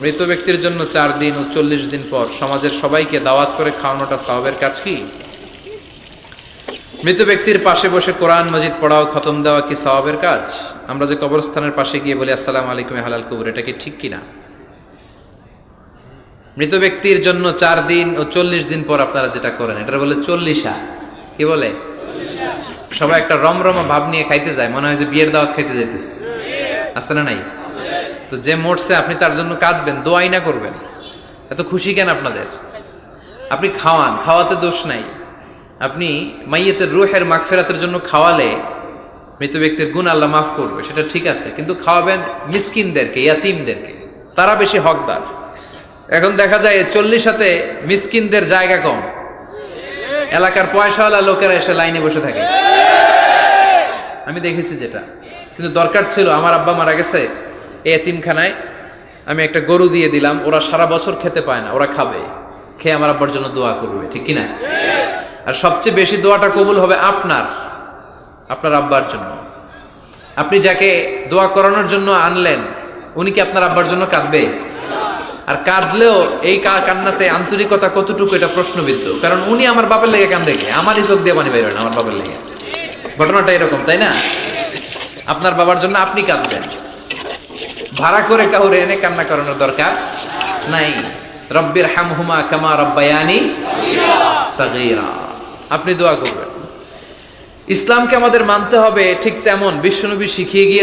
মৃত ব্যক্তির জন্য 4 দিন ও 40 দিন পর সমাজের সবাইকে দাওয়াত করে খাওয়ানোটা সওয়াবের কাজ কি? মৃত ব্যক্তির পাশে বসে কোরআন মাজিদ পড়া ও খতম দেওয়া কি সওয়াবের কাজ? আমরা যে কবরস্থানের পাশে গিয়ে বলি আসসালামু আলাইকুম হালাল কবর, এটা কি ঠিক কিনা? মৃত ব্যক্তির জন্য 4 দিন ও 40 দিন পর আপনারা যেটা করেন এটা বলে 40 কি বলে? সবাই একটা রমরমা ভাব নিয়ে খাইতে যায়, মনে হয় যে বিয়ের দাওয়াত খাইতে যাইতেছে। আছে না নাই? তো যে মরছে আপনি তার জন্য কাঁদবেন, দোয়াই না করবেন, এত খুশি কেন আপনাদের? আপনি খাওয়ান, খাওয়াতে দোষ নাই। আপনি মাইয়েতের রুহের মাগফিরাতের জন্য খাওয়ালে মৃত ব্যক্তির গুনাহ আল্লাহ মাফ করবে, সেটা ঠিক আছে, কিন্তু খাওয়াবেন মিসকিনদেরকে, ইয়াতিমদেরকে, তারা বেশি হকদার। এখন দেখা যায় 40 মিসকিনদের জায়গা কম, এলাকার পয়সাওয়ালা লোকেরা এসে লাইনে বসে থাকে। আমি দেখেছি যেটা, কিন্তু দরকার ছিল আমার আব্বা মারা গেছে, এই এতিমখানায় আমি একটা গরু দিয়ে দিলাম, ওরা সারা বছর খেতে পায় না, ওরা খাবে, খেয়ে আমার আব্বার জন্য দোয়া করবে, ঠিক কিনা? আর সবচেয়ে বেশি দোয়াটা কবুল হবে আপনার আব্বার জন্য। আপনি যাকে দোয়া করানোর জন্য আনলেন, উনি কি আপনার আব্বার জন্য কাঁদবে? আর কাঁদলেও এই কান্নাতে আন্তরিকতা কতটুকু, এটা প্রশ্নবিদ্ধ। কারণ উনি আমার বাপের লেগে কান্দে, আমারই চোখ দিয়ে পানি বের হয় না আমার বাপের লেগে। ঘটনাটা এরকম, তাই না? আপনার বাবার জন্য আপনি কাঁদবেন, ভাড়া করে কাউরে এনে কান্না করানোর দরকার নাই। রব্বির হামহুমা কামা রব্বায়ানি সাগীরা, আপনি দোয়া করবেন। ইসলামকে আমাদের মানতে হবে ঠিক তেমন বিশ্বনবী শিখিয়ে গিয়ে